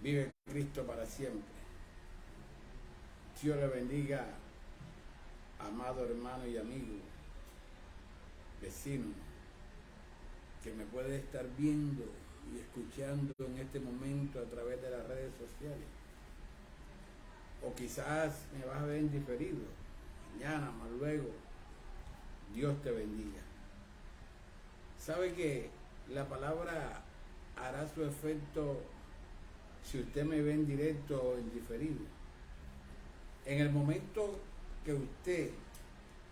Vive Cristo para siempre. Dios le bendiga, amado hermano y amigo, vecino, que me puede estar viendo y escuchando en este momento a través de las redes sociales. O quizás me vas a ver en diferido, mañana, más luego. Dios te bendiga. Sabe que la palabra hará su efecto si usted me ve en directo o en diferido. En el momento que usted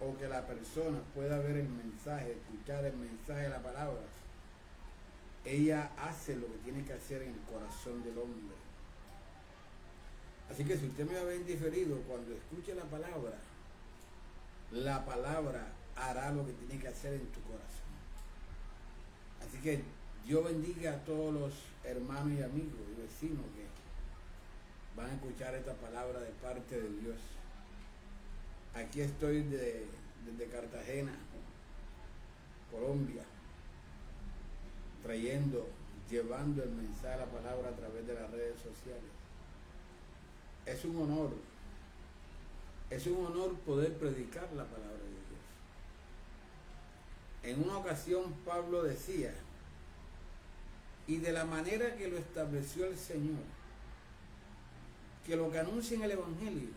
o que la persona pueda ver el mensaje, escuchar el mensaje de la palabra, ella hace lo que tiene que hacer en el corazón del hombre. Así que si usted me va a ver en diferido, cuando escuche la palabra hará lo que tiene que hacer en tu corazón. Así que Dios bendiga a todos los hermanos y amigos y vecinos que van a escuchar esta palabra de parte de Dios. Aquí estoy desde Cartagena, Colombia, llevando el mensaje de la palabra a través de las redes sociales. Es un honor poder predicar la palabra de Dios. En una ocasión Pablo decía, y de la manera que lo estableció el Señor, que los que anuncien el Evangelio,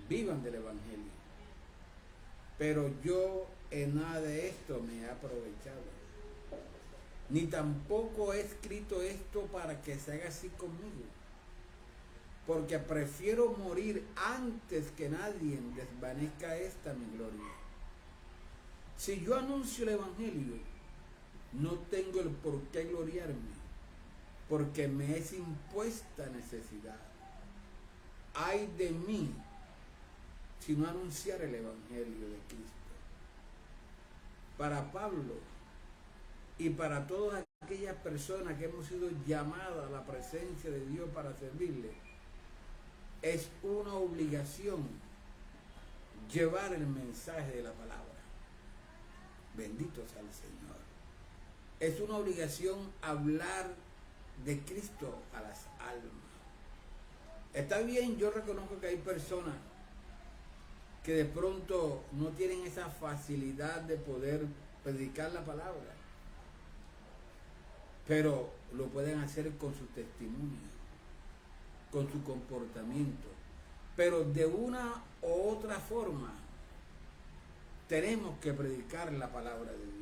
vivan del Evangelio. Pero yo en nada de esto me he aprovechado, ni tampoco he escrito esto para que se haga así conmigo, porque prefiero morir antes que nadie desvanezca esta mi gloria. Si yo anuncio el Evangelio, no tengo el por qué gloriarme, porque me es impuesta necesidad. Ay de mí si no anunciar el Evangelio de Cristo. Para Pablo y para todas aquellas personas que hemos sido llamadas a la presencia de Dios para servirle, es una obligación llevar el mensaje de la palabra. Bendito sea el Señor. Es una obligación hablar de Cristo a las almas. Está bien, yo reconozco que hay personas que de pronto no tienen esa facilidad de poder predicar la palabra, pero lo pueden hacer con su testimonio, con su comportamiento. Pero de una u otra forma tenemos que predicar la palabra de Dios,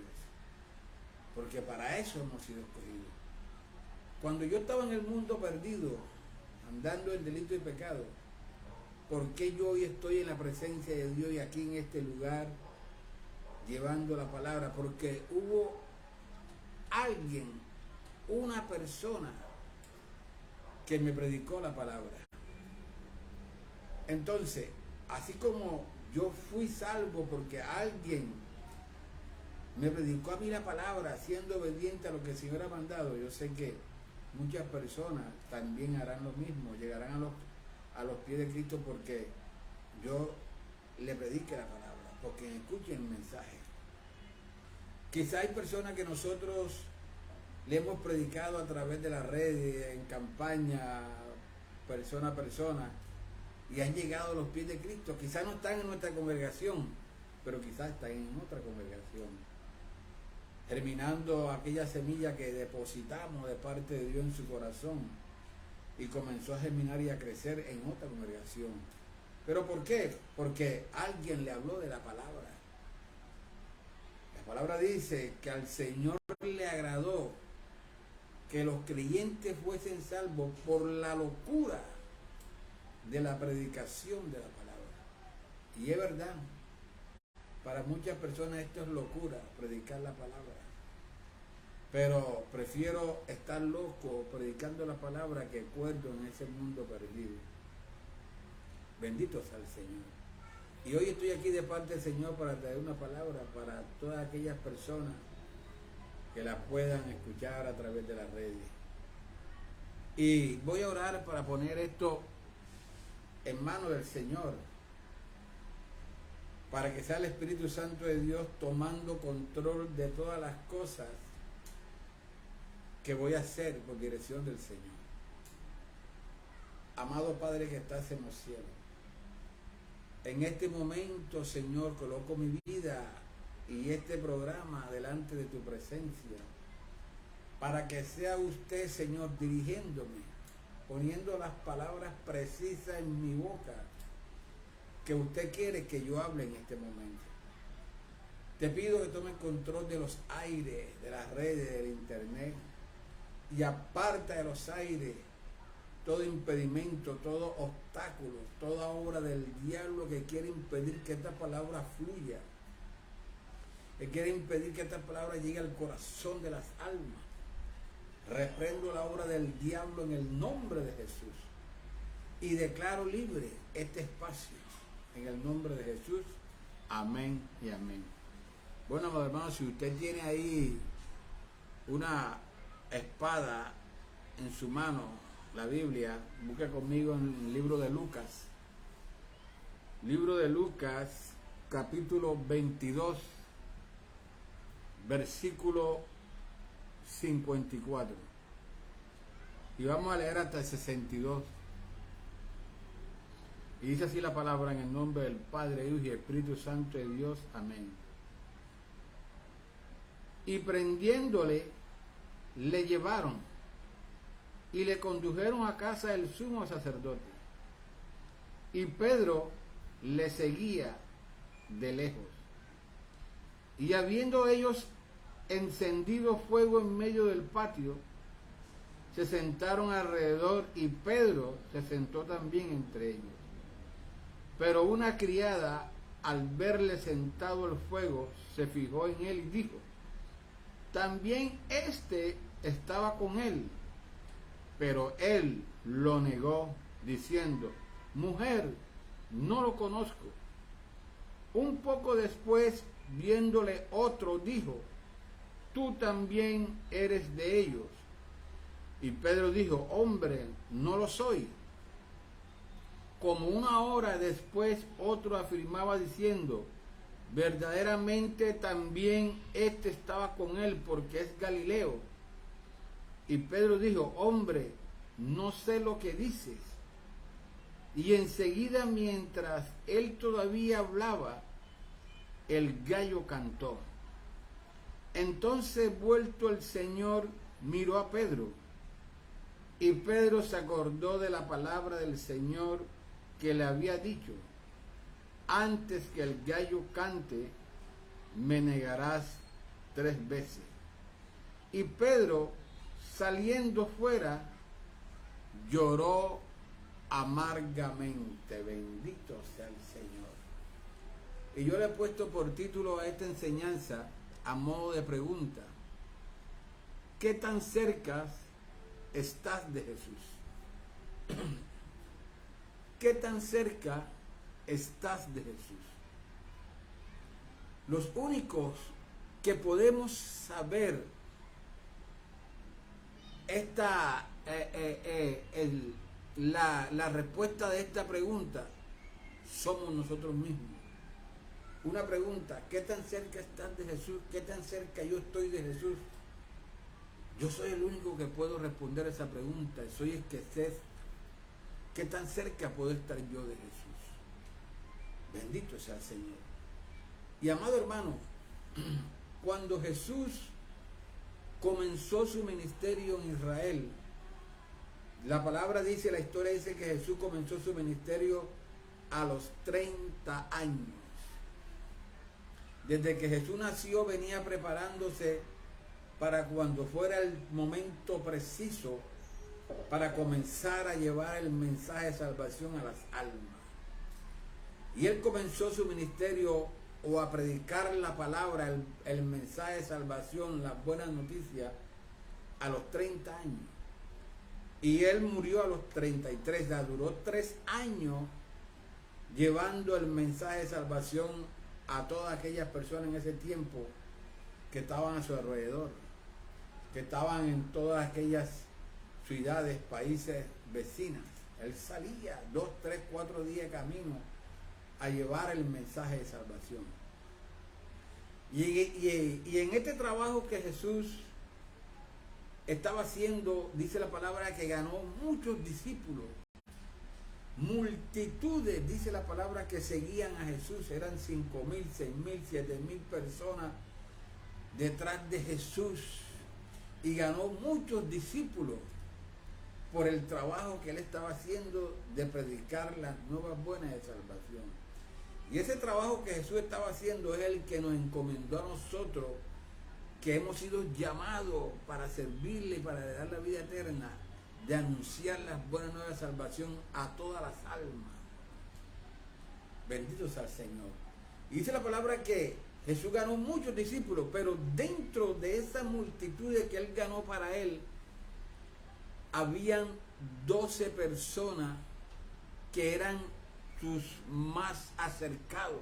porque para eso hemos sido escogidos. Cuando yo estaba en el mundo perdido, andando en delito y pecado, ¿por qué yo hoy estoy en la presencia de Dios y aquí en este lugar llevando la palabra? Porque hubo alguien, una persona que me predicó la palabra. Entonces, así como yo fui salvo porque alguien me predicó a mí la palabra, siendo obediente a lo que el Señor ha mandado, yo sé que muchas personas también harán lo mismo, llegarán a los pies de Cristo porque yo le predique la palabra, porque escuchen el mensaje. Quizá hay personas que nosotros le hemos predicado a través de las redes, en campaña, persona a persona, y han llegado a los pies de Cristo. Quizá no están en nuestra congregación, pero quizás están en otra congregación, germinando aquella semilla que depositamos de parte de Dios en su corazón, y comenzó a germinar y a crecer en otra congregación. ¿Pero por qué? Porque alguien le habló de la palabra. La palabra dice que al Señor le agradó que los creyentes fuesen salvos por la locura de la predicación de la palabra. Y es verdad, para muchas personas esto es locura, predicar la palabra. Pero prefiero estar loco predicando la palabra que cuerdo en ese mundo perdido. Bendito sea el Señor. Y hoy estoy aquí de parte del Señor para traer una palabra para todas aquellas personas que la puedan escuchar a través de las redes. Y voy a orar para poner esto en manos del Señor, para que sea el Espíritu Santo de Dios tomando control de todas las cosas que voy a hacer por dirección del Señor. Amado Padre que estás en los cielos, en este momento, Señor, coloco mi vida y este programa delante de tu presencia, para que sea usted, Señor, dirigiéndome, poniendo las palabras precisas en mi boca, que usted quiere que yo hable en este momento. Te pido que tome control de los aires, de las redes, del internet, y aparta de los aires todo impedimento, todo obstáculo, toda obra del diablo que quiere impedir que esta palabra fluya, que quiere impedir que esta palabra llegue al corazón de las almas. Reprendo la obra del diablo en el nombre de Jesús y declaro libre este espacio en el nombre de Jesús. Amén y amén. Bueno, hermanos, si usted tiene ahí una espada en su mano, la Biblia, busque conmigo en el libro de Lucas. Libro de Lucas, capítulo 22, versículo 54. Y vamos a leer hasta el 62. Y dice así la palabra: en el nombre del Padre, Hijo y Espíritu Santo de Dios. Amén. Y prendiéndole, le llevaron y le condujeron a casa del sumo sacerdote. Y Pedro le seguía de lejos. Y habiendo ellos encendido fuego en medio del patio, se sentaron alrededor y Pedro se sentó también entre ellos. Pero una criada, al verle sentado al fuego, se fijó en él y dijo: también éste estaba con él. Pero él lo negó, diciendo: mujer, no lo conozco. Un poco después, viéndole otro, dijo: tú también eres de ellos. Y Pedro dijo: hombre, no lo soy. Como una hora después, otro afirmaba diciendo: verdaderamente también este estaba con él, porque es Galileo. Y Pedro dijo: hombre, no sé lo que dices. Y enseguida, mientras él todavía hablaba, el gallo cantó. Entonces, vuelto el Señor, miró a Pedro. Y Pedro se acordó de la palabra del Señor que le había dicho: antes que el gallo cante, me negarás 3 veces. Y Pedro, saliendo fuera, lloró amargamente. Bendito sea el Señor. Y yo le he puesto por título a esta enseñanza, a modo de pregunta: ¿qué tan cerca estás de Jesús? ¿Qué tan cerca estás de Jesús? Los únicos que podemos saber la respuesta de esta pregunta somos nosotros mismos. Una pregunta: ¿qué tan cerca estás de Jesús? ¿Qué tan cerca yo estoy de Jesús? Yo soy el único que puedo responder esa pregunta. Soy el que sé qué tan cerca puedo estar yo de Jesús. Bendito sea el Señor. Y amado hermano, cuando Jesús comenzó su ministerio en Israel, la palabra dice, la historia dice que Jesús comenzó su ministerio a los 30 años. Desde que Jesús nació venía preparándose para cuando fuera el momento preciso para comenzar a llevar el mensaje de salvación a las almas. Y él comenzó su ministerio o a predicar la palabra, el mensaje de salvación, las buenas noticias, a los 30 años. Y él murió a los 33, ya duró 3 años llevando el mensaje de salvación a todas aquellas personas en ese tiempo que estaban a su alrededor, que estaban en todas aquellas ciudades, países vecinas. Él salía 2, 3, 4 días de camino a llevar el mensaje de salvación. Y en este trabajo que Jesús estaba haciendo, dice la palabra que ganó muchos discípulos multitudes, dice la palabra, que seguían a Jesús. Eran 5,000, 6,000, 7,000 personas detrás de Jesús. Y ganó muchos discípulos por el trabajo que él estaba haciendo de predicar las nuevas buenas de salvación. Y ese trabajo que Jesús estaba haciendo es el que nos encomendó a nosotros, que hemos sido llamados para servirle y para dar la vida eterna, de anunciar las buenas nuevas de salvación a todas las almas. Bendito sea el Señor. Y dice la palabra que Jesús ganó muchos discípulos, pero dentro de esa multitud que él ganó para él, habían 12 personas que eran sus más acercados.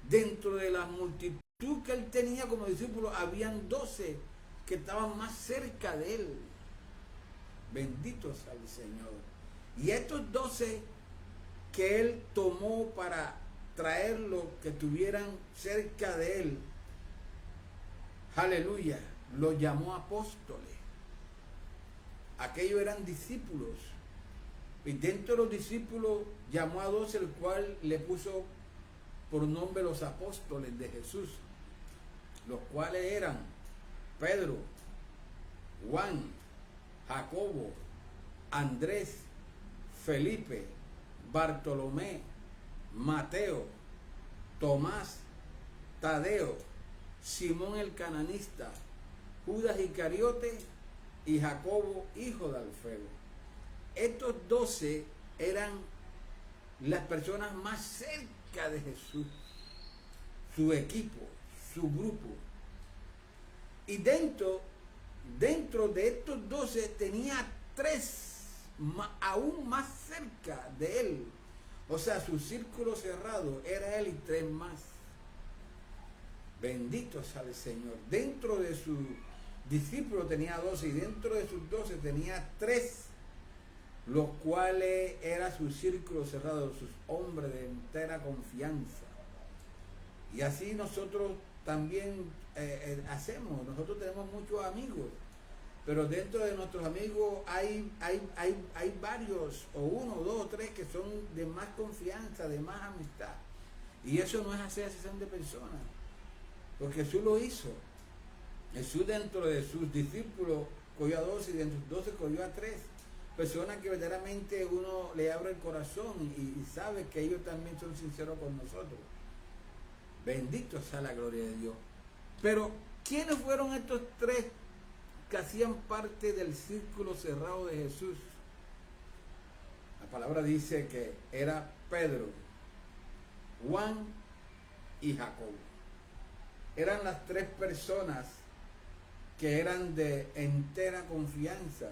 Dentro de la multitud que él tenía como discípulo, habían 12 que estaban más cerca de él. Bendito sea el Señor. Y estos 12 que él tomó para traerlos, que estuvieran cerca de él, aleluya, los llamó apóstoles. Aquellos eran discípulos. Y dentro de los discípulos llamó a 12, el cual le puso por nombre los apóstoles de Jesús, los cuales eran Pedro, Juan, Jacobo, Andrés, Felipe, Bartolomé, Mateo, Tomás, Tadeo, Simón el cananista, Judas Iscariote y Jacobo, hijo de Alfeo. Estos 12 eran las personas más cerca de Jesús, su equipo, su grupo. Y dentro de estos 12 tenía 3 aún más cerca de él. O sea, su círculo cerrado era él y 3 más. Bendito sea el Señor. Dentro de sus discípulos tenía 12 y dentro de sus 12 tenía 3, los cuales era su círculo cerrado, sus hombres de entera confianza. Y así nosotros también hacemos. Nosotros tenemos muchos amigos, pero dentro de nuestros amigos hay varios, o 1, 2, 3 que son de más confianza, de más amistad. Y eso no es hacer asesión de personas, porque Jesús lo hizo. Jesús dentro de sus discípulos cogió a 12 y dentro de sus 12 cogió a 3 personas que verdaderamente uno le abre el corazón y sabe que ellos también son sinceros con nosotros. Bendito sea la gloria de Dios. Pero ¿quiénes fueron estos 3 que hacían parte del círculo cerrado de Jesús? La palabra dice que era Pedro, Juan y Jacobo. Eran las 3 personas que eran de entera confianza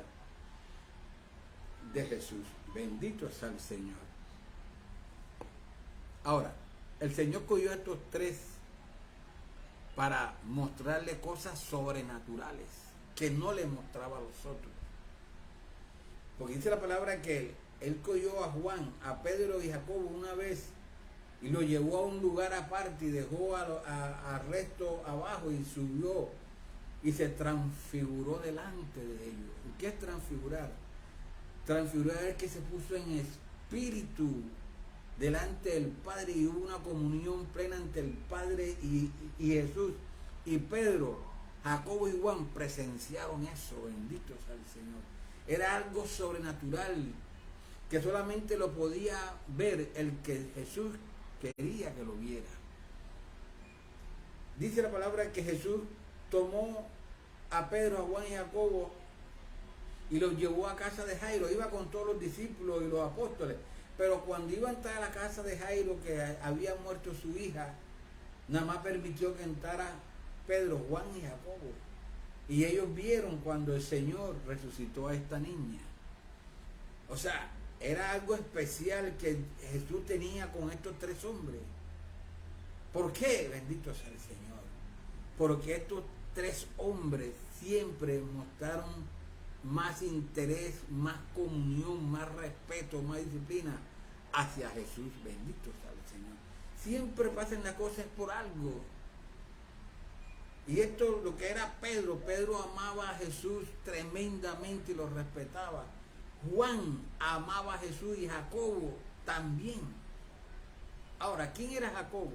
de Jesús. Bendito sea el Señor. Ahora, el Señor cogió a estos 3 para mostrarle cosas sobrenaturales que no le mostraba a los otros. Porque dice la palabra que él cogió a Juan, a Pedro y Jacobo una vez y lo llevó a un lugar aparte y dejó al resto abajo y subió y se transfiguró delante de ellos. ¿Y qué es transfigurar? Transfigurar es que se puso en espíritu delante del Padre y hubo una comunión plena entre el Padre y Jesús. Y Pedro, Jacobo y Juan presenciaron eso. Bendito sea el Señor. Era algo sobrenatural que solamente lo podía ver el que Jesús quería que lo viera. Dice la palabra que Jesús tomó a Pedro, a Juan y a Jacobo y los llevó a casa de Jairo. Iba con todos los discípulos y los apóstoles, pero cuando iba a entrar a la casa de Jairo, que había muerto su hija, nada más permitió que entrara Pedro, Juan y Jacobo. Y ellos vieron cuando el Señor resucitó a esta niña. O sea, era algo especial que Jesús tenía con estos 3 hombres. ¿Por qué? Bendito sea el Señor. Porque estos 3 hombres siempre mostraron más interés, más comunión, más respeto, más disciplina hacia Jesús. Bendito sea el Señor. Siempre pasan las cosas por algo. Y esto, lo que era Pedro amaba a Jesús tremendamente y lo respetaba. Juan amaba a Jesús y Jacobo también. Ahora, ¿quién era Jacobo?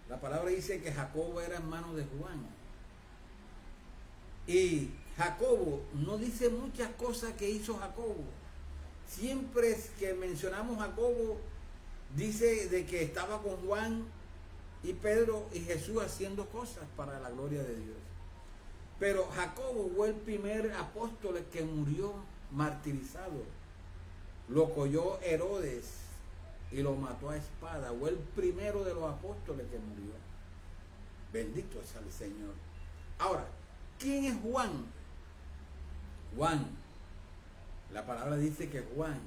La palabra dice que Jacobo era hermano de Juan. Y Jacobo no dice muchas cosas que hizo Jacobo. Siempre que mencionamos Jacobo, dice de que estaba con Juan y Pedro y Jesús haciendo cosas para la gloria de Dios. Pero Jacobo fue el primer apóstol que murió martirizado. Lo cogió Herodes y lo mató a espada. Fue el primero de los apóstoles que murió. Bendito sea el Señor. Ahora, ¿quién es Juan? Juan, la palabra dice que Juan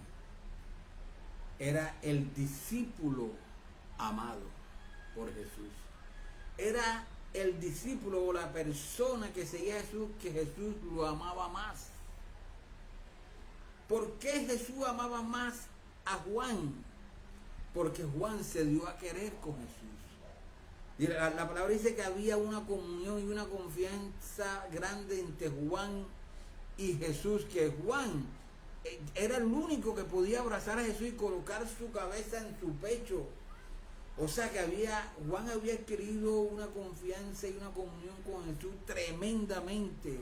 era el discípulo amado por Jesús. Era el discípulo o la persona que seguía a Jesús, que Jesús lo amaba más. ¿Por qué Jesús amaba más a Juan? Porque Juan se dio a querer con Jesús. Y la palabra dice que había una comunión y una confianza grande entre Juan y Jesús, que Juan era el único que podía abrazar a Jesús y colocar su cabeza en su pecho. O sea que Juan había adquirido una confianza y una comunión con Jesús tremendamente,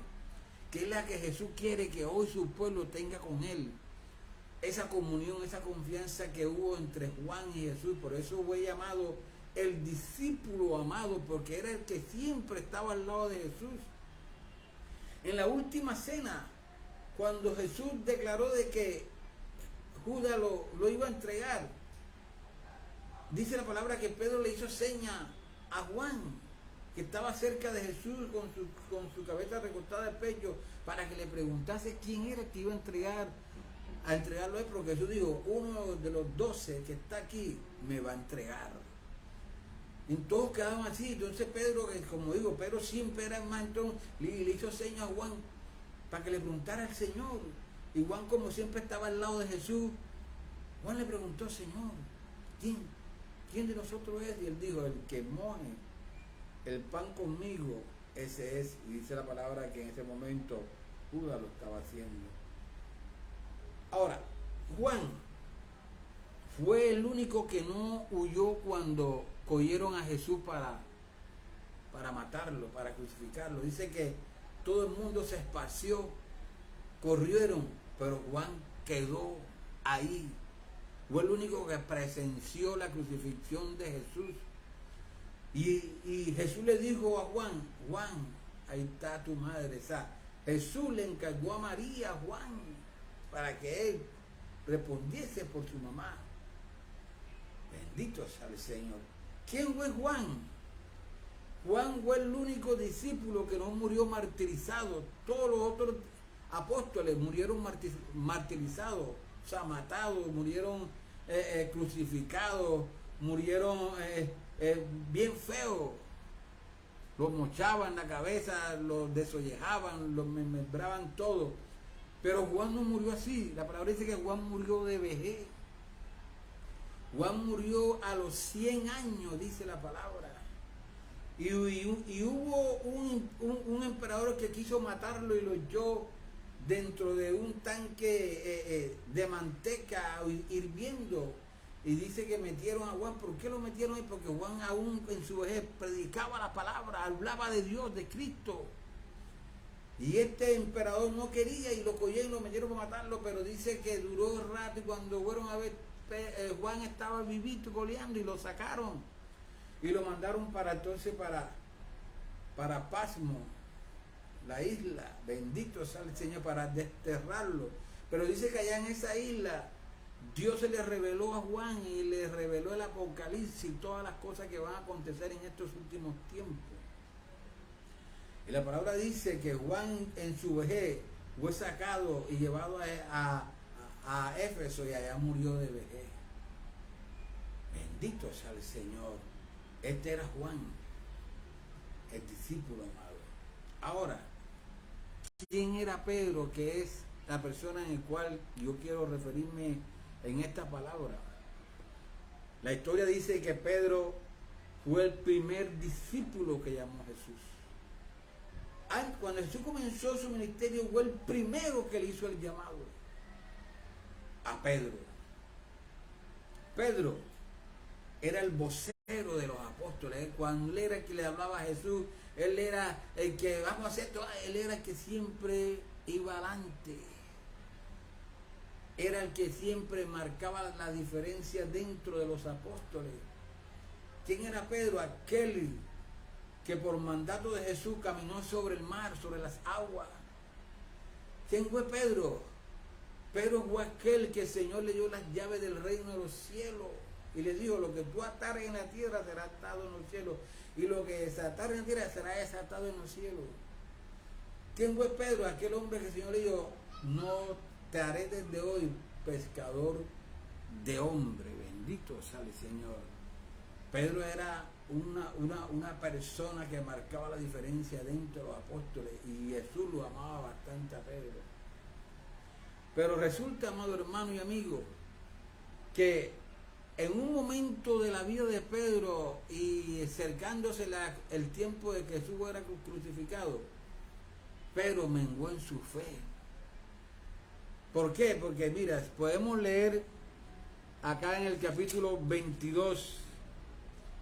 que es la que Jesús quiere que hoy su pueblo tenga con él. Esa comunión, esa confianza que hubo entre Juan y Jesús. Por eso fue llamado el discípulo amado, porque era el que siempre estaba al lado de Jesús. En la última cena, cuando Jesús declaró de que Judas lo iba a entregar, dice la palabra que Pedro le hizo seña a Juan, que estaba cerca de Jesús con su cabeza recostada al pecho, para que le preguntase quién era que iba a entregarlo a él, porque Jesús dijo, uno de los 12 que está aquí me va a entregar. Y todos quedaban así. Entonces Pedro, como digo, Pedro siempre era más, entonces le hizo señas a Juan para que le preguntara al Señor. Y Juan, como siempre estaba al lado de Jesús, Juan le preguntó, Señor, ¿quién de nosotros es? Y él dijo, el que moje el pan conmigo, ese es. Y dice la palabra que en ese momento Judas lo estaba haciendo. Ahora, Juan fue el único que no huyó cuando cogieron a Jesús para matarlo, para crucificarlo. Dice que todo el mundo se esparció, corrieron, pero Juan quedó ahí. Fue el único que presenció la crucifixión de Jesús. Y Jesús le dijo a Juan, ahí está tu madre. O sea, Jesús le encargó a María, a Juan, para que él respondiese por su mamá. Bendito sea el Señor. ¿Quién fue Juan? Juan fue el único discípulo que no murió martirizado. Todos los otros apóstoles murieron martirizados, o sea, matados, murieron crucificados, murieron bien feos. Los mochaban la cabeza, los desollejaban, los membraban todo. Pero Juan no murió así. La palabra dice que Juan murió de vejez. Juan murió a los 100 años, dice la palabra. Y hubo un emperador que quiso matarlo y lo echó dentro de un tanque de manteca hirviendo. Y dice que metieron a Juan. ¿Por qué lo metieron ahí? Porque Juan aún en su vejez predicaba la palabra, hablaba de Dios, de Cristo. Y este emperador no quería y lo cogieron y lo metieron para matarlo, pero dice que duró rato y cuando fueron a ver, Juan estaba vivito coleando y lo sacaron y lo mandaron para Pasmo, la isla. Bendito sea el Señor, para desterrarlo. Pero dice que allá en esa isla Dios se le reveló a Juan y le reveló el Apocalipsis y todas las cosas que van a acontecer en estos últimos tiempos. Y la palabra dice que Juan en su vejez fue sacado y llevado a Éfeso y allá murió de vejez. Bendito sea el Señor. Este era Juan, el discípulo amado. Ahora, ¿quién era Pedro? Que es la persona en la cual yo quiero referirme en esta palabra. La historia dice que Pedro fue el primer discípulo que llamó a Jesús. Cuando Jesús comenzó su ministerio, fue el primero que le hizo el llamado. a Pedro. Pedro era el vocero de los apóstoles. Cuando él era el que le hablaba a Jesús, él era el que, vamos a hacer esto, él era el que siempre iba adelante. Era el que siempre marcaba la diferencia dentro de los apóstoles. ¿Quién era Pedro? Aquel que por mandato de Jesús caminó sobre el mar, sobre las aguas. ¿Quién fue Pedro? Pedro fue aquel que el Señor le dio las llaves del reino de los cielos y le dijo: lo que tú atares en la tierra será atado en los cielos, y lo que desatar en la tierra será desatado en los cielos. ¿Quién fue Pedro? Aquel hombre que el Señor le dijo: no te haré desde hoy pescador de hombre. Bendito sea el Señor. Pedro era una persona que marcaba la diferencia dentro de los apóstoles, y Jesús lo amaba bastante a Pedro. Pero resulta, amado hermano y amigo, que en un momento de la vida de Pedro y acercándose el tiempo de que Jesús era crucificado, Pedro menguó en su fe. ¿Por qué? Porque mira, podemos leer acá en el capítulo 22,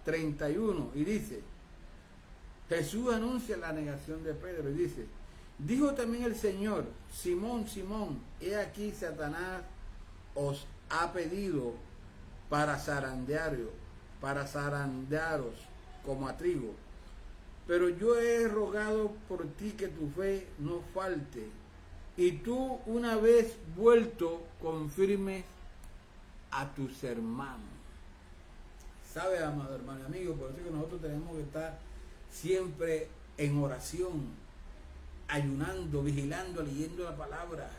31, y dice: Jesús anuncia la negación de Pedro y dice: dijo también el Señor: Simón, Simón, he aquí Satanás os ha pedido para zarandearos como a trigo, pero yo he rogado por ti que tu fe no falte, y tú, una vez vuelto, confirmes a tus hermanos. ¿Sabe, amado hermano y amigo? Por eso que nosotros tenemos que estar siempre en oración, ayunando, vigilando, leyendo la palabra,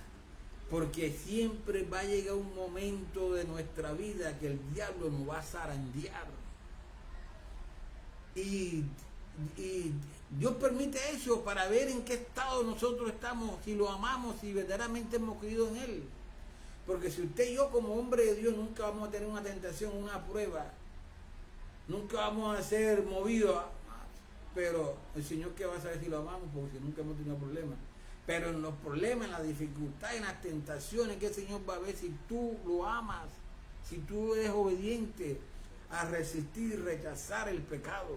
porque siempre va a llegar un momento de nuestra vida que el diablo nos va a zarandear. Y Dios permite eso para ver en qué estado nosotros estamos, si lo amamos, si verdaderamente hemos creído en Él. Porque si usted y yo como hombre de Dios nunca vamos a tener una tentación, una prueba, nunca vamos a ser movidos, pero el Señor, ¿qué va a saber si lo amamos? Porque nunca hemos tenido problemas. Pero en los problemas, en las dificultades, en las tentaciones, que el Señor va a ver si tú lo amas, si tú eres obediente a resistir y rechazar el pecado.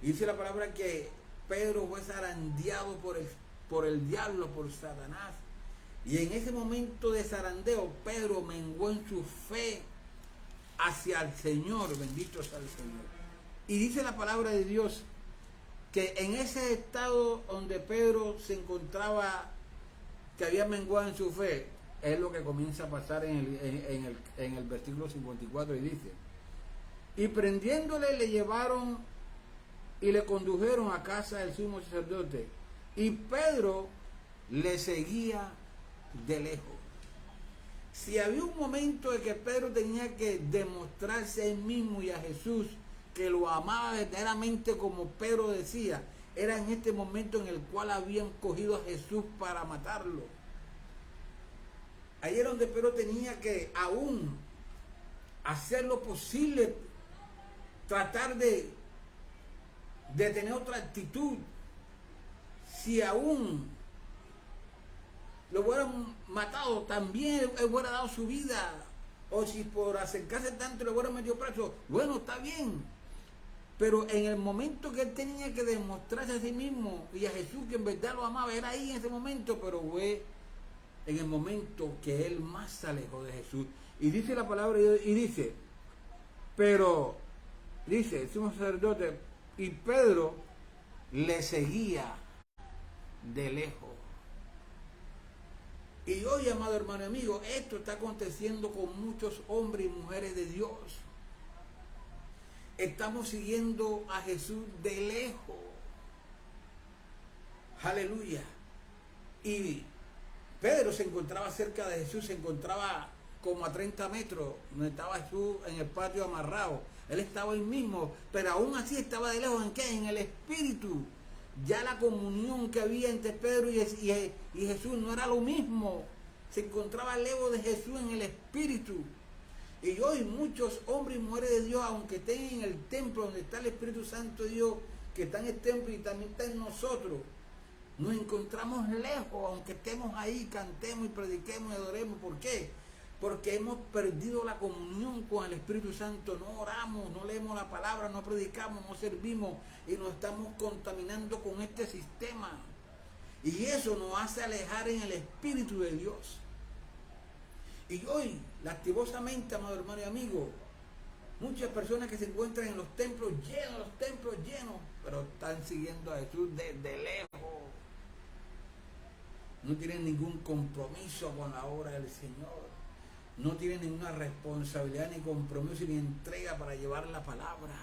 Y dice la palabra que Pedro fue zarandeado por el diablo, por Satanás. Y en ese momento de zarandeo, Pedro menguó en su fe hacia el Señor. Bendito sea el Señor. Y dice la palabra de Dios que en ese estado donde Pedro se encontraba, que había menguado en su fe, es lo que comienza a pasar en el versículo 54, y dice: y prendiéndole le llevaron y le condujeron a casa del sumo sacerdote, y Pedro le seguía de lejos. Si había un momento de que Pedro tenía que demostrarse a él mismo y a Jesús que lo amaba verdaderamente, como Pedro decía, era en este momento en el cual habían cogido a Jesús para matarlo. Ahí era donde Pedro tenía que aún hacer lo posible, tratar de tener otra actitud. Si aún lo hubieran matado, también él hubiera dado su vida. O si por acercarse tanto le hubieran metido preso, bueno, está bien. Pero en el momento que él tenía que demostrarse a sí mismo y a Jesús que en verdad lo amaba, era ahí en ese momento, pero fue en el momento que él más se alejó de Jesús. Y dice la palabra, y dice, pero, dice el sumo sacerdote, y Pedro le seguía de lejos. Y hoy, amado hermano y amigo, esto está aconteciendo con muchos hombres y mujeres de Dios. Estamos siguiendo a Jesús de lejos. Aleluya. Y Pedro se encontraba cerca de Jesús, se encontraba como a 30 metros, donde estaba Jesús en el patio amarrado. Él estaba ahí mismo, pero aún así estaba de lejos. ¿En qué? En el Espíritu. Ya la comunión que había entre Pedro y Jesús no era lo mismo. Se encontraba lejos de Jesús en el Espíritu. Y hoy muchos hombres y mujeres de Dios, aunque estén en el templo donde está el Espíritu Santo de Dios, que está en el templo y también está en nosotros, Nos encontramos lejos, aunque estemos ahí, cantemos y prediquemos y adoremos. ¿Por qué? Porque hemos perdido la comunión con el Espíritu Santo. No oramos, no leemos la palabra, no predicamos, no servimos y nos estamos contaminando con este sistema. Y eso nos hace alejar en el Espíritu de Dios. Y hoy, lastimosamente, amado hermano y amigo, muchas personas que se encuentran en los templos llenos, pero están siguiendo a Jesús desde lejos. No tienen ningún compromiso con la obra del Señor. No tienen ninguna responsabilidad, ni compromiso, ni entrega para llevar la palabra.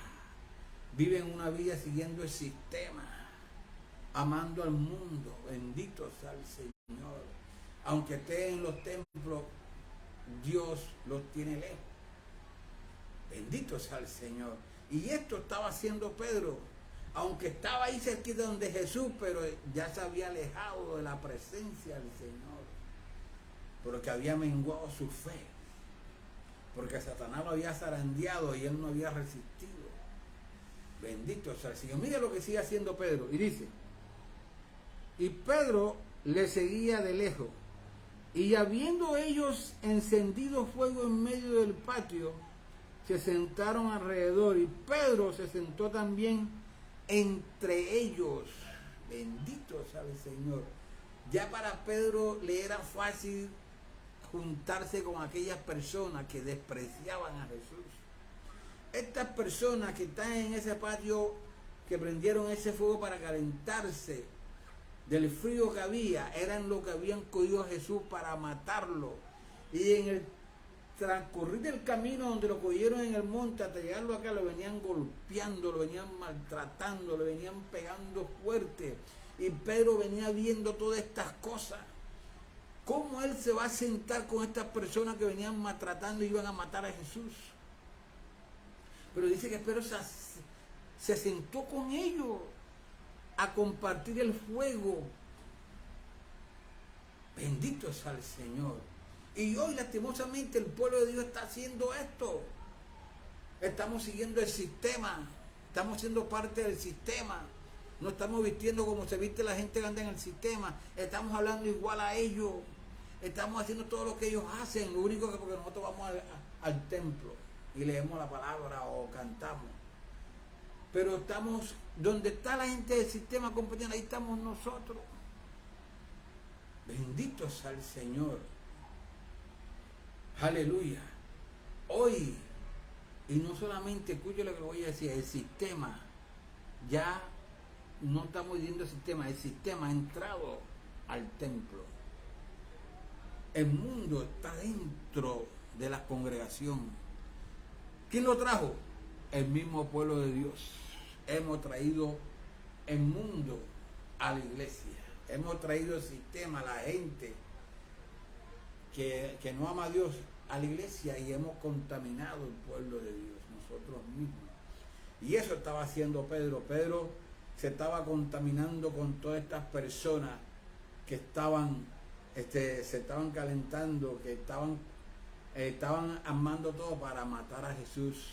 Viven una vida siguiendo el sistema, amando al mundo. Bendito sea el Señor. Aunque estén en los templos, Dios los tiene lejos. Bendito sea el Señor. Y esto estaba haciendo Pedro, aunque estaba ahí cerquita donde Jesús, pero ya se había alejado de la presencia del Señor, porque había menguado su fe, porque Satanás lo había zarandeado y él no había resistido. Bendito sea el Señor. Mira lo que sigue haciendo Pedro, y dice: y Pedro le seguía de lejos, y habiendo ellos encendido fuego en medio del patio, se sentaron alrededor, y Pedro se sentó también entre ellos. Bendito sea el Señor. Ya para Pedro le era fácil juntarse con aquellas personas que despreciaban a Jesús. Estas personas que están en ese patio, que prendieron ese fuego para calentarse del frío que había, eran los que habían cogido a Jesús para matarlo. Y en el transcurrir del camino donde lo cogieron en el monte hasta llegarlo acá, lo venían golpeando, lo venían maltratando, lo venían pegando fuerte. Y Pedro venía viendo todas estas cosas. ¿Cómo él se va a sentar con estas personas que venían maltratando y iban a matar a Jesús? Pero dice que Pedro se sentó con ellos a compartir el fuego. Bendito sea el Señor. Y hoy, lastimosamente, el pueblo de Dios está haciendo esto. Estamos siguiendo el sistema. Estamos siendo parte del sistema. No estamos vistiendo como se viste la gente que anda en el sistema. Estamos hablando igual a ellos. Estamos haciendo todo lo que ellos hacen. Lo único que porque nosotros vamos al templo y leemos la palabra o cantamos. Pero estamos, donde está la gente del sistema, compañeros, ahí estamos nosotros. Bendito sea el Señor. Aleluya. Hoy, y no solamente, escuche lo que voy a decir, el sistema, ya no estamos viendo el sistema ha entrado al templo. El mundo está dentro de la congregación. ¿Quién lo trajo? El mismo pueblo de Dios. Hemos traído el mundo a la iglesia. Hemos traído el sistema, la gente que no ama a Dios a la iglesia, y hemos contaminado el pueblo de Dios, nosotros mismos. Y eso estaba haciendo Pedro. Pedro se estaba contaminando con todas estas personas que estaban, se estaban calentando, que estaban armando todo para matar a Jesús.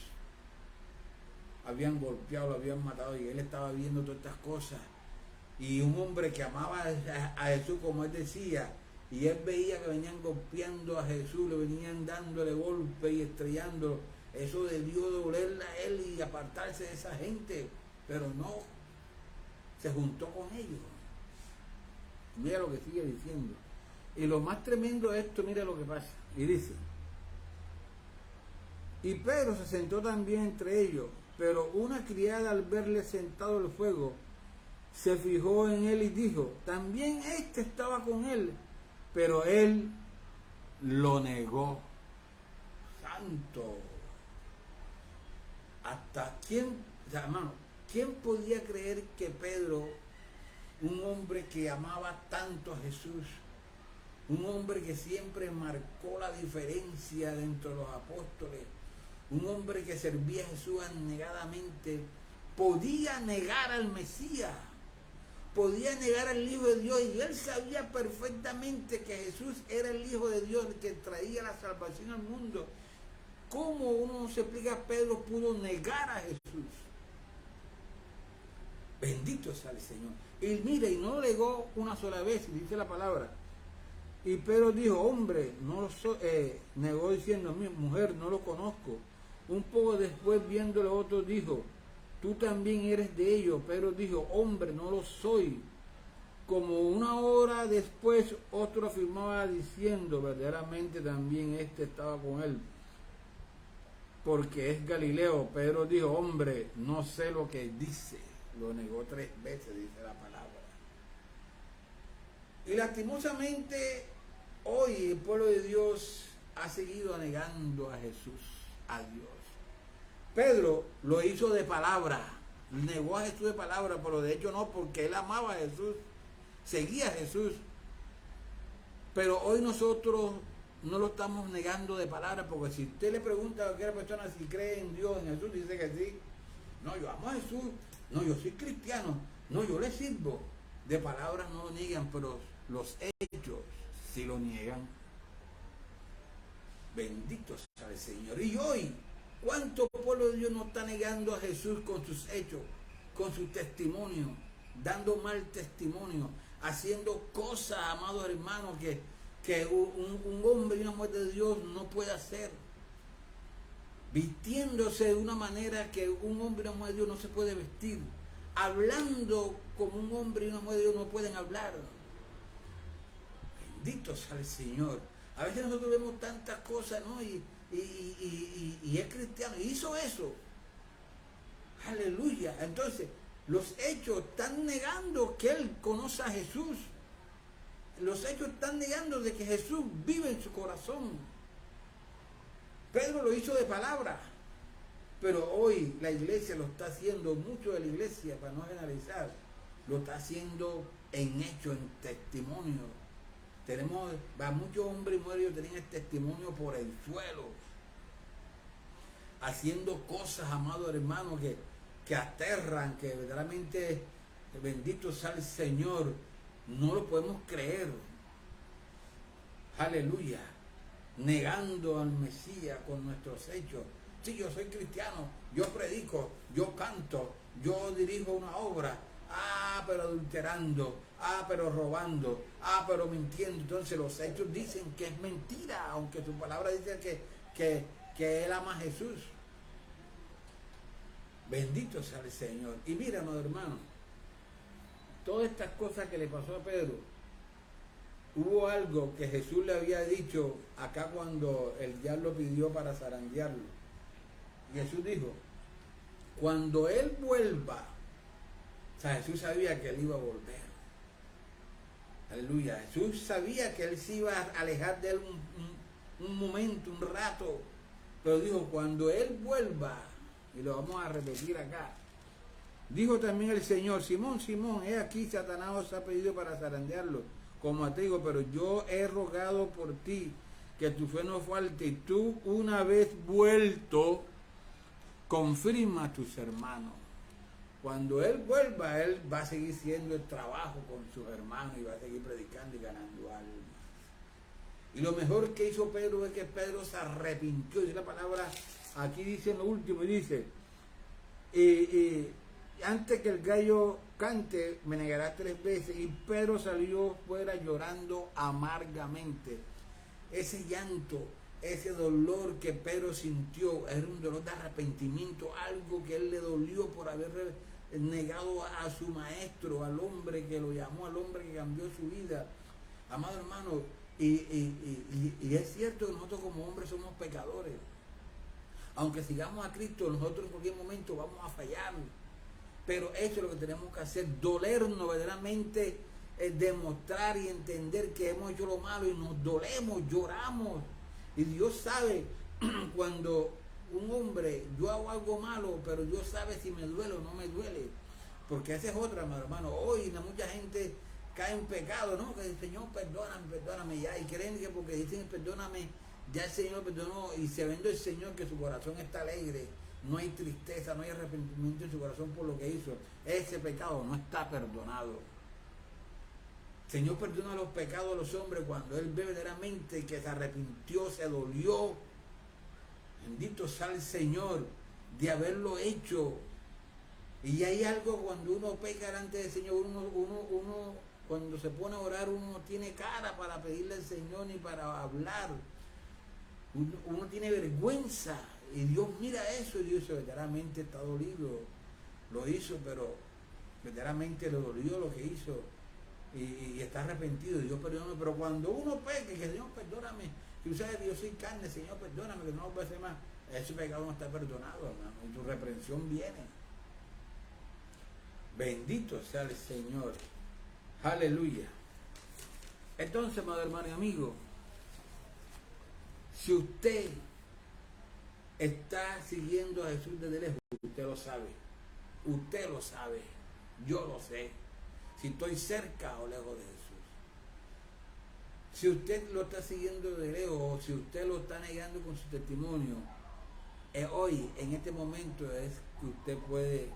Habían golpeado, lo habían matado, y él estaba viendo todas estas cosas. Y un hombre que amaba a Jesús, como él decía, y él veía que venían golpeando a Jesús, le venían dándole golpes y estrellándolo. Eso debió dolerle a él y apartarse de esa gente, pero no, se juntó con ellos. Mira lo que sigue diciendo. Y lo más tremendo de esto, mira lo que pasa. Y dice: y Pedro se sentó también entre ellos, pero una criada, al verle sentado al fuego, se fijó en él y dijo: también este estaba con él. Pero él lo negó. Santo. ¿Hasta quién, hermano, quién podía creer que Pedro, un hombre que amaba tanto a Jesús, un hombre que siempre marcó la diferencia dentro de los apóstoles, un hombre que servía a Jesús abnegadamente, podía negar al Mesías? Podía negar al Hijo de Dios, y él sabía perfectamente que Jesús era el Hijo de Dios, el que traía la salvación al mundo. ¿Cómo uno no se explica? Pedro pudo negar a Jesús. Bendito sea el Señor. Y mire, y no lo negó una sola vez, dice la palabra. Y Pedro dijo, hombre, no lo soy, negó diciendo, mi mujer, no lo conozco. Un poco después, viéndolo otro, dijo, tú también eres de ellos. Pedro dijo, hombre, no lo soy. Como una hora después, otro afirmaba diciendo, verdaderamente también este estaba con él, porque es Galileo. Pedro dijo, hombre, no sé lo que dice. Lo negó 3 veces, dice la palabra. Y lastimosamente, hoy el pueblo de Dios ha seguido negando a Jesús, a Dios. Pedro lo hizo de palabra, negó a Jesús de palabra, pero de hecho no, porque él amaba a Jesús, seguía a Jesús. Pero hoy nosotros no lo estamos negando de palabra, porque si usted le pregunta a cualquier persona si cree en Dios, en Jesús, dice que sí. No, yo amo a Jesús, no, yo soy cristiano, no, yo le sirvo. De palabras no lo niegan, pero los hechos sí lo niegan. Bendito sea el Señor. Y hoy, ¿cuánto pueblo de Dios no está negando a Jesús con sus hechos, con su testimonio, dando mal testimonio, haciendo cosas, amados hermanos, que un hombre y una mujer de Dios no puede hacer? Vistiéndose de una manera que un hombre y una mujer de Dios no se puede vestir, hablando como un hombre y una mujer de Dios no pueden hablar. Bendito sea el Señor. A veces nosotros vemos tantas cosas, ¿no? Y es cristiano, y hizo eso. Aleluya. Entonces, los hechos están negando que él conoce a Jesús. Los hechos están negando de que Jesús vive en su corazón. Pedro lo hizo de palabra, pero hoy la iglesia lo está haciendo, mucho de la iglesia, para no generalizar, lo está haciendo en hecho, en testimonio. Tenemos a muchos hombres y mujeres que tienen el testimonio por el suelo, haciendo cosas, amados hermanos, que aterran, que verdaderamente, bendito sea el Señor, no lo podemos creer. Aleluya. Negando al Mesías con nuestros hechos. Sí, yo soy cristiano, yo predico, yo canto, yo dirijo una obra. Pero adulterando, pero robando, pero mintiendo. Entonces los hechos dicen que es mentira, aunque su palabra dice que él ama a Jesús. Bendito sea el Señor. Y mira, hermano, todas estas cosas que le pasó a Pedro, hubo algo que Jesús le había dicho acá cuando el diablo pidió para zarandearlo. Y Jesús dijo, cuando él vuelva, o sea, Jesús sabía que él iba a volver. Aleluya. Jesús sabía que él se iba a alejar de él un momento, un rato. Pero dijo, cuando él vuelva, y lo vamos a repetir acá. Dijo también el Señor, Simón, Simón, he aquí Satanás os ha pedido para zarandearlo, como a ti digo, pero yo he rogado por ti, que tu fe no falte, y tú una vez vuelto, confirma a tus hermanos. Cuando él vuelva, él va a seguir haciendo el trabajo con sus hermanos y va a seguir predicando y ganando almas. Y lo mejor que hizo Pedro es que Pedro se arrepintió. Dice la palabra, aquí dice en lo último, y dice, antes que el gallo cante, me negarás 3 veces. Y Pedro salió fuera llorando amargamente. Ese llanto, ese dolor que Pedro sintió, era un dolor de arrepentimiento, algo que él le dolió por haber negado a su maestro, al hombre que lo llamó, al hombre que cambió su vida. Amado hermano, y es cierto que nosotros como hombres somos pecadores. Aunque sigamos a Cristo, nosotros en cualquier momento vamos a fallar. Pero eso es lo que tenemos que hacer, dolernos verdaderamente, demostrar y entender que hemos hecho lo malo y nos dolemos, lloramos. Y Dios sabe cuando un hombre, yo hago algo malo, pero Dios sabe si me duele o no me duele. Porque esa es otra, hermano. Hoy mucha gente cae en pecado, ¿no? Que el Señor, perdóname ya. Y creen que porque dicen perdóname, ya el Señor perdonó. Y sabiendo el Señor que su corazón está alegre, no hay tristeza, no hay arrepentimiento en su corazón por lo que hizo, ese pecado no está perdonado. El Señor perdona los pecados de los hombres cuando Él ve verdaderamente que se arrepintió, se dolió. Bendito sea el Señor de haberlo hecho. Y hay algo cuando uno peca delante del Señor, uno cuando se pone a orar, uno no tiene cara para pedirle al Señor ni para hablar. Uno tiene vergüenza. Y Dios mira eso y Dios verdaderamente está dolido. Lo hizo, pero verdaderamente le dolió lo que hizo. Y está arrepentido. Dios perdóname. Pero cuando uno peca, que Señor perdóname. Si tú sabes que yo soy carne, Señor perdóname, que no lo voy a hacer más. Ese pecado no está perdonado, hermano. Y tu reprensión viene. Bendito sea el Señor. Aleluya. Entonces, amado hermano y amigo, si usted está siguiendo a Jesús desde lejos, usted lo sabe. Usted lo sabe. Yo lo sé. Si estoy cerca o lejos de Jesús. Si usted lo está siguiendo de lejos o si usted lo está negando con su testimonio, hoy, en este momento, es que usted puede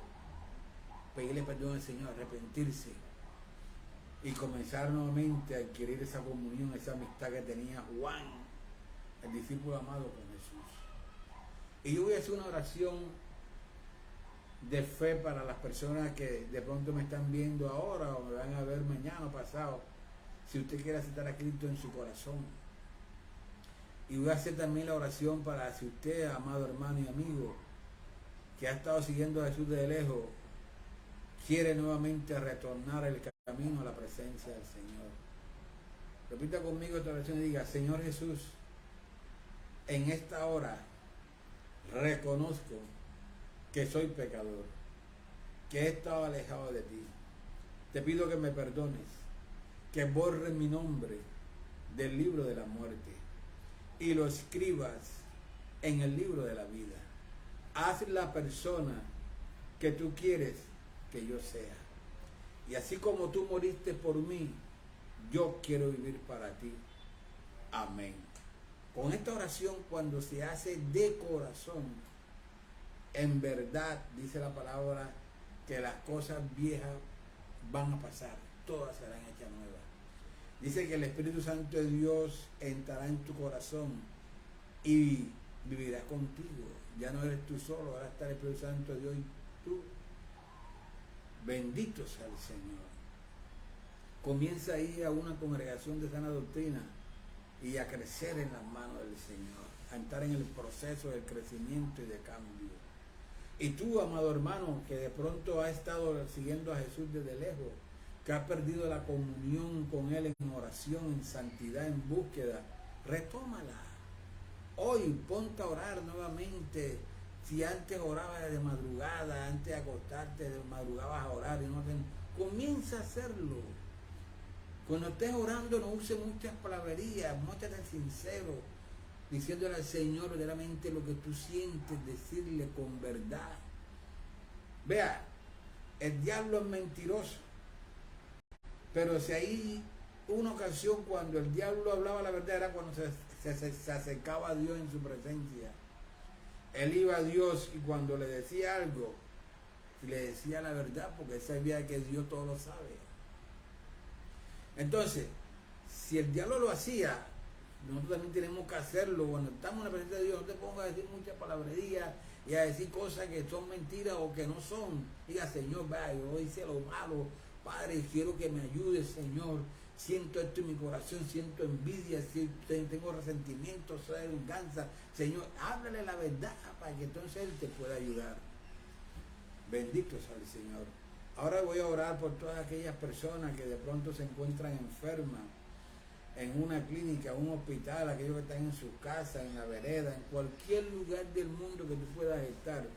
pedirle perdón al Señor, arrepentirse y comenzar nuevamente a adquirir esa comunión, esa amistad que tenía Juan, el discípulo amado, con Jesús. Y yo voy a hacer una oración de fe para las personas que de pronto me están viendo ahora o me van a ver mañana o pasado, si usted quiere aceptar a Cristo en su corazón. Y voy a hacer también la oración para si usted, amado hermano y amigo, que ha estado siguiendo a Jesús de lejos, quiere nuevamente retornar el camino a la presencia del Señor. Repita conmigo esta oración y diga: Señor Jesús, en esta hora reconozco que soy pecador, que he estado alejado de ti. Te pido que me perdones, que borres mi nombre del libro de la muerte y lo escribas en el libro de la vida. Haz la persona que tú quieres que yo sea. Y así como tú moriste por mí, yo quiero vivir para ti. Amén. Con esta oración, cuando se hace de corazón, en verdad, dice la palabra, que las cosas viejas van a pasar, todas serán hechas nuevas. Dice que el Espíritu Santo de Dios entrará en tu corazón y vivirá contigo. Ya no eres tú solo, ahora está el Espíritu Santo de Dios y tú. Bendito sea el Señor. Comienza a ir a una congregación de sana doctrina y a crecer en las manos del Señor, a entrar en el proceso del crecimiento y de cambio. Y tú, amado hermano, que de pronto has estado siguiendo a Jesús desde lejos, que has perdido la comunión con Él en oración, en santidad, en búsqueda, retómala. Hoy ponte a orar nuevamente. Si antes orabas de madrugada, antes de acostarte, de madrugabas a orar, y no comienza a hacerlo. Cuando estés orando, no uses muchas palabrerías, muéstrate sincero, diciéndole al Señor verdaderamente lo que tú sientes, decirle con verdad. Vea, el diablo es mentiroso, pero si hay una ocasión cuando el diablo hablaba la verdad, era cuando se acercaba a Dios en su presencia. Él iba a Dios y cuando le decía algo, le decía la verdad, porque él sabía que Dios todo lo sabe. Entonces, si el diablo lo hacía, nosotros también tenemos que hacerlo. Cuando estamos en la presencia de Dios, no te pongas a decir muchas palabrerías y a decir cosas que son mentiras o que no son. Diga: Señor, vaya, yo hice lo malo, Padre, quiero que me ayudes, Señor. Siento esto en mi corazón, siento envidia, tengo resentimiento, soy de venganza. Señor, háblale la verdad para que entonces Él te pueda ayudar. Bendito sea el Señor. Ahora voy a orar por todas aquellas personas que de pronto se encuentran enfermas en una clínica, un hospital, aquellos que están en su casa, en la vereda, en cualquier lugar del mundo que tú puedas estar.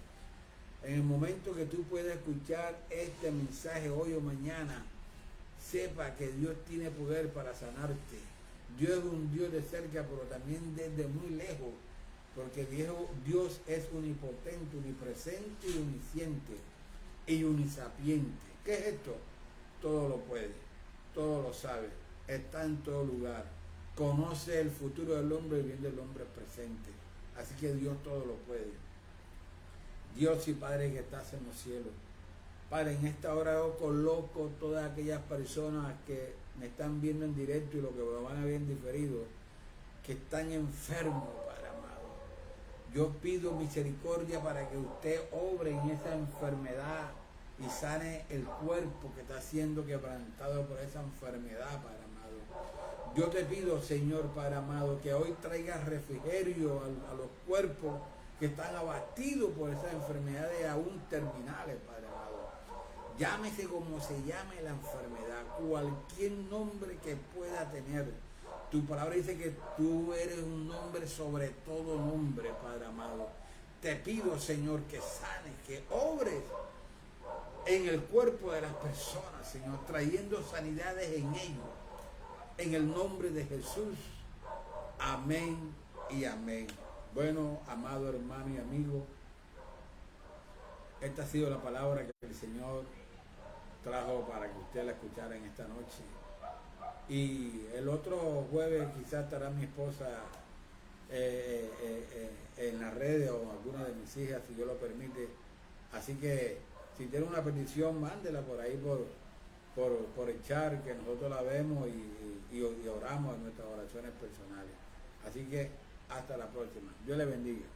En el momento que tú puedas escuchar este mensaje hoy o mañana, sepa que Dios tiene poder para sanarte. Dios es un Dios de cerca, pero también desde muy lejos, porque Dios es omnipotente, omnipresente y omnisciente y unisapiente. ¿Qué es esto? Todo lo puede, todo lo sabe, está en todo lugar, conoce el futuro del hombre y bien del hombre presente. Así que Dios todo lo puede. Dios y Padre que estás en los cielos, Padre, en esta hora yo coloco todas aquellas personas que me están viendo en directo y lo que me van a ver en diferido, que están enfermos, Padre amado. Yo pido misericordia para que usted obre en esa enfermedad y sane el cuerpo que está siendo quebrantado por esa enfermedad, Padre amado. Yo te pido, Señor, Padre amado, que hoy traigas refrigerio a los cuerpos que están abatidos por esas enfermedades aún terminales, Padre amado. Llámese como se llame la enfermedad, cualquier nombre que pueda tener. Tu palabra dice que tú eres un nombre sobre todo nombre, Padre amado. Te pido, Señor, que sanes, que obres en el cuerpo de las personas, Señor, trayendo sanidades en ellos. En el nombre de Jesús. Amén y amén. Bueno, amado hermano y amigo, esta ha sido la palabra que el Señor trajo para que usted la escuchara en esta noche. Y el otro jueves quizás estará mi esposa en las redes o alguna de mis hijas, si Dios lo permite. Así que si tiene una petición, mándela por ahí por el chat, que nosotros la vemos y oramos en nuestras oraciones personales. Así que hasta la próxima. Dios le bendiga.